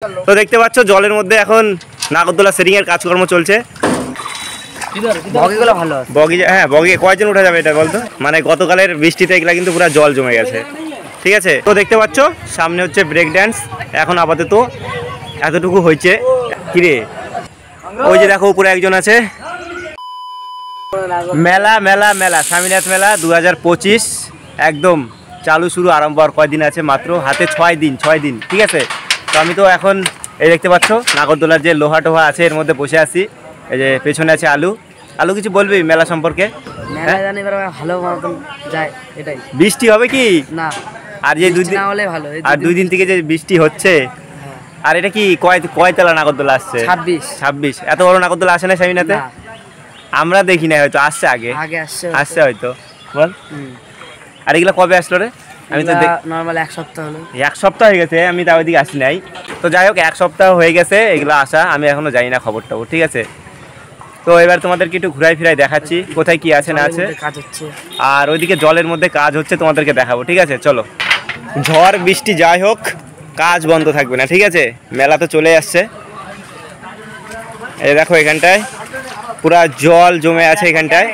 তো দেখতে পাচ্ছ জলের মধ্যে এখন নাগরদোলা সেটিং এর কাজকর্ম চলছে। বগিগুলো ভালো আছে। বগি, হ্যাঁ বগি কয়জন উঠা যাবে এটা বলতো? মানে গতকালের বৃষ্টিতে এগুলা কিন্তু পুরো জল জমে গেছে, ঠিক আছে। তো দেখতে পাচ্ছ সামনে হচ্ছে ব্রেক ড্যান্স, এখন আপাতত এতটুকু হয়েছে। কিরে ওই যে দেখো উপরে একজন আছে। মেলা মেলা মেলা স্বামীনাথ মেলা 2025 একদম চালু শুরু, আরম্ভ হওয়ার কয়দিন আছে মাত্র, হাতে 6 দিন, ঠিক আছে। তো আমি তো এখন এই দেখতে পাচ্ছ নাগরদোলার যে লোহা টোহা আছে এর মধ্যে বসে আছি। এই যে পেছনে আছে আলু। আলু কিছু বলবি মেলা সম্পর্কে? ভালো মতন যায়, এটাই। বৃষ্টি হবে কি না, আর যে 2 দিন হলে ভালো, আর 2 দিন থেকে যে বৃষ্টি হচ্ছে। আর এটা কি কয়তলা নাগরদোলা আসছে? 26। এত বড় নাগরদোলা আসে না স্বামীনাথে? আমরা দেখি না, হয়তো আসছে আগে আসছে হয়তো, বল। আর এগুলো কবে আসলো রে? আমি তো নরমাল 1 সপ্তাহ হলো। 1 সপ্তাহ হয়ে গেছে, আমি তাও ওইদিকে আসি নাই। তো যাই হোক 1 সপ্তাহ হয়ে গেছে এগুলো আসা, আমি এখনো জানি না খবরটা, ঠিক আছে। তো এবার তোমাদেরকে একটু ঘুরাই ফিরাই দেখাচ্ছি কোথায় কি আছে না আছে, আর ওইদিকে জলের মধ্যে কাজ হচ্ছে তোমাদেরকে দেখাবো, ঠিক আছে। চলো, ঝড় বৃষ্টি যাই হোক কাজ বন্ধ থাকবে না, ঠিক আছে। মেলা তো চলে আসছে। এই দেখো এখানটায় পুরা জল জমে আছে, এখানটায়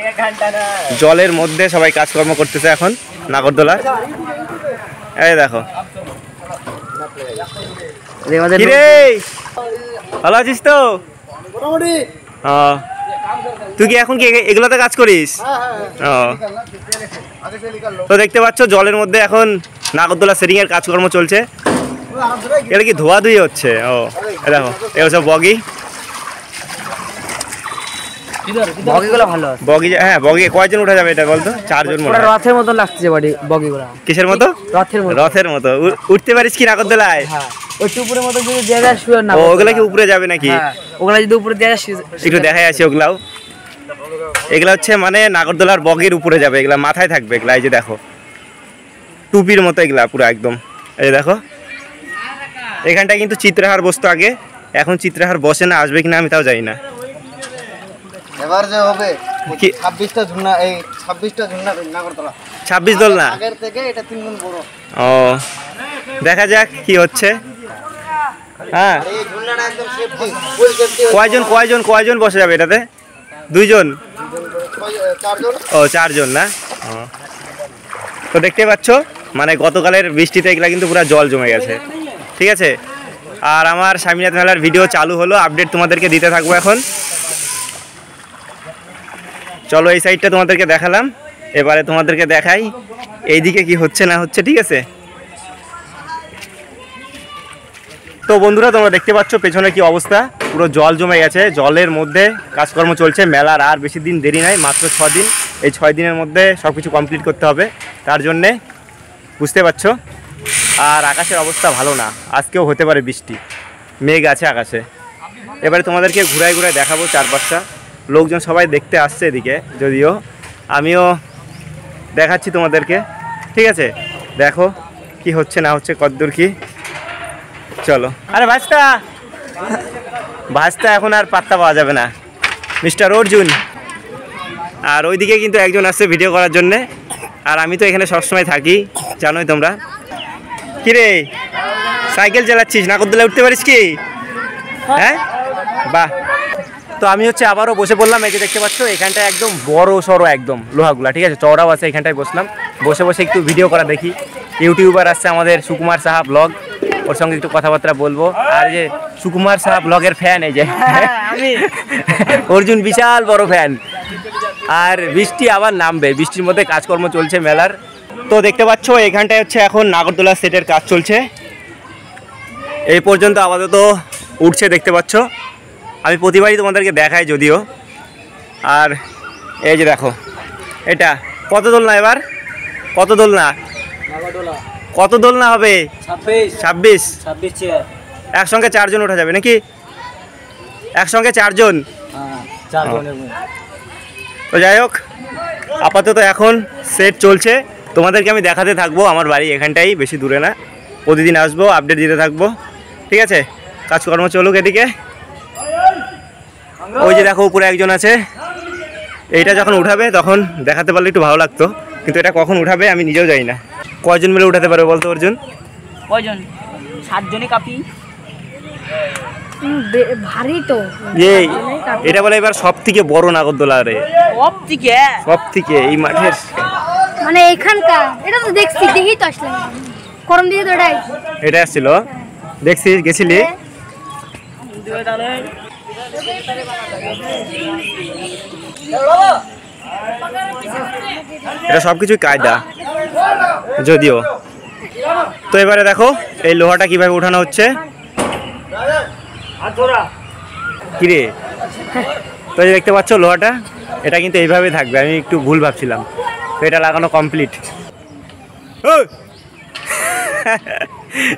জলের মধ্যে সবাই কাজকর্ম করতেছে এখন নাগরদোলা। এই দেখো, ভালো আছিস তো? তুই কি এখন কি এগুলোতে কাজ করিস? তো দেখতে পাচ্ছ জলের মধ্যে এখন নাগরদোলা সেটিং এর কাজকর্ম চলছে। এটা কি ধোয়াধুয়ি হচ্ছে? দেখো এগুলো সব বগি। বগিগুলো ভালো আছে। বগি, হ্যাঁ বগি কয়জন উঠা যাবে এটা বলতো? 4 জন মনে হয়। রথের মতো লাগছে বগিগুলো। কিসের মতো? রথের মতো। উঠতে পারিস কি নাগরদোলায়? হ্যাঁ, ওই উপরের মতো যদি জায়গা শুয়ে না। ওগুলা কি উপরে যাবে নাকি? ওগুলা যদি উপরে জায়গা একটু দেখাই আছে ওগুলাও। এগুলা হচ্ছে মানে নাগরদোলার বগির উপরে যাবে, এগুলা মাথায় থাকবে এগুলা। এই যে দেখো টুপির মতো এগুলা পুরো একদম। এই দেখো এখানটায় কিন্তু চিত্রহার বসতো আগে, এখন চিত্রহার বসে না, আসবে কিনা আমি তাও জানি না। এবার যে হবে 26টা ঝুলনা, এই 26টা ঝুলনা নাগরদোলা 26 দোলনা আগের থেকে এটা 3 গুণ বড়। দেখা যাক কি হচ্ছে। হ্যাঁ, এই ঝুলনাটা একদম সেফটি, ফুল সেফটি। কয়জন বসে যাবে এটাতে? 2 জন? 4 জন। 4 জন না? তো দেখতে পাচ্ছ মানে গতকালের বৃষ্টিতে এগুলা কিন্তু পুরো জল জমে গেছে, ঠিক আছে। আর আমার স্বামীনাথ মেলার ভিডিও চালু হলো, আপডেট তোমাদেরকে দিতে থাকবো এখন। চলো এই সাইডটা তোমাদেরকে দেখালাম, এবারে তোমাদেরকে দেখাই এইদিকে কি হচ্ছে না হচ্ছে, ঠিক আছে। তো বন্ধুরা তোমরা দেখতে পাচ্ছ পেছনে কি অবস্থা, পুরো জল জমে গেছে, জলের মধ্যে কাজকর্ম চলছে। মেলার আর বেশি দিন দেরি নাই, মাত্র 6 দিন। এই 6 দিনের মধ্যে সব কিছু কমপ্লিট করতে হবে, তার জন্যে বুঝতে পারছো। আর আকাশের অবস্থা ভালো না, আজকেও হতে পারে বৃষ্টি, মেঘ আছে আকাশে। এবারে তোমাদেরকে ঘুরাই দেখাবো চারপাশটা। লোকজন সবাই দেখতে আসছে এদিকে, যদিও আমিও দেখাচ্ছি তোমাদেরকে, ঠিক আছে। দেখো কি হচ্ছে না হচ্ছে, কতদূর কি। চলো। আরে ভাজটা এখন আর পাত্তা পাওয়া যাবে না, মিস্টার অর্জুন। আর ওইদিকে কিন্তু একজন আসছে ভিডিও করার জন্যে, আর আমি তো এখানে সবসময় থাকি, জানোই তোমরা। কিরে সাইকেল চালাচ্ছিস, নাগরদোলায় উঠতে পারিস কি? হ্যাঁ, বাহ। তো আমি হচ্ছে আবারও বসে পড়লাম। এই যে দেখতে পাচ্ছ এখানটায় একদম বড় সড়ো একদম লোহাগুলা, ঠিক আছে, চওড়াও আছে। এখানটায় বসলাম, বসে একটু ভিডিও করা দেখি। ইউটিউবার আসছে আমাদের সুকুমার সাহা ব্লগ, ওর সঙ্গে একটু কথাবার্তা বলবো। আর যে সুকুমার সাহা ব্লগের ফ্যান, এই যে অর্জুন বিশাল বড় ফ্যান। আর বৃষ্টি আবার নামবে, বৃষ্টির মধ্যে কাজকর্ম চলছে মেলার। তো দেখতে পাচ্ছ এখানটায় হচ্ছে এখন নাগরদোলা সেটের কাজ চলছে। এই পর্যন্ত আপাতত উঠছে, দেখতে পাচ্ছ। আমি প্রতিবারই তোমাদেরকে দেখাই যদিও। আর এই যে দেখো এটা কত দোলনা, এবার কত দোলনা হবে? 26। একসঙ্গে 4 জন ওঠা যাবে নাকি? একসঙ্গে 4 জন। তো যাই হোক আপাতত এখন সেট চলছে, তোমাদেরকে আমি দেখাতে থাকবো। আমার বাড়ি এখানটাই, বেশি দূরে না। প্রতিদিন আসবো, আপডেট দিতে থাকবো, ঠিক আছে। কাজকর্ম চলুক এদিকে। ওই যে দেখো উপরে একজন আছে, এইটা যখন উঠাবে তখন দেখাতে পারলে একটু ভালো লাগতো, কিন্তু এটা কখন উঠাবে আমি নিজেও জানি না। কয়জন মিলে উঠাতে পারবে বলতো অর্জুন? কয়জন? 7 জনই কাপি। ভারী তো এই এটা বলে এবার সব থেকে বড় নাগরদোলা রে, সব থেকে এই মাঠের। মানে এখানকার এটা তো দেখি তো আসলাম করম দিয়ে তো এটা আসছিল, দেখছি গেছিলি? এটা সবকিছু কায়দা যদিও। তো এবারে দেখো এই লোহাটা কিভাবে উঠানো হচ্ছে। কিরে তো এই দেখতে পাচ্ছ লোহাটা, এটা কিন্তু এইভাবে থাকবে, আমি একটু ভুল ভাবছিলাম। তো এটা লাগানো কমপ্লিট।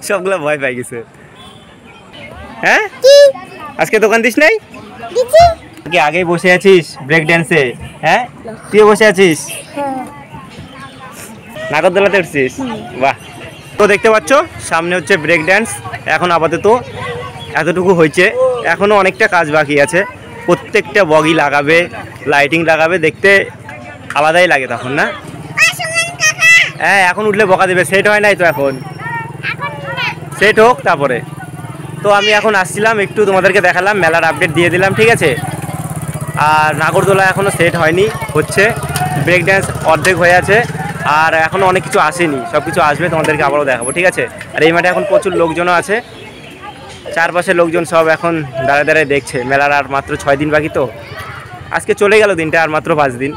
সবগুলো ভয় পাই গেছে। হ্যাঁ আজকে দোকান দিস নাই কি? আগেই বসে আছিস ব্রেক ড্যান্সে? হ্যাঁ তুই বসে আছিস নাগরদোলাতে উঠছিস? বাহ। তো দেখতে পাচ্ছ সামনে হচ্ছে ব্রেক ড্যান্স। এখন আপাতত এতটুকু হয়েছে, এখনও অনেকটা কাজ বাকি আছে। প্রত্যেকটা বগি লাগাবে, লাইটিং লাগাবে, দেখতে আলাদাই লাগে তখন, না? হ্যাঁ এখন উঠলে বকা দেবে, সেট হয় নাই তো, এখন সেট হোক তারপরে। তো আমি এখন আসছিলাম একটু তোমাদেরকে দেখালাম, মেলার আপডেট দিয়ে দিলাম, ঠিক আছে? আর নাগরদোলা এখনও সেট হয়নি, হচ্ছে। ব্রেক ড্যান্স অর্ধেক হয়ে আছে, আর এখনও অনেক কিছু আসেনি, সব কিছু আসবে, তোমাদেরকে আবারও দেখাবো, ঠিক আছে? আর এই মাঠে এখন প্রচুর লোকজনও আছে, চারপাশে লোকজন সব এখন দাঁড়ায় দাঁড়ায় দেখছে। মেলার আর মাত্র 6 দিন বাকি, তো আজকে চলে গেল দিনটা, আর মাত্র 5 দিন।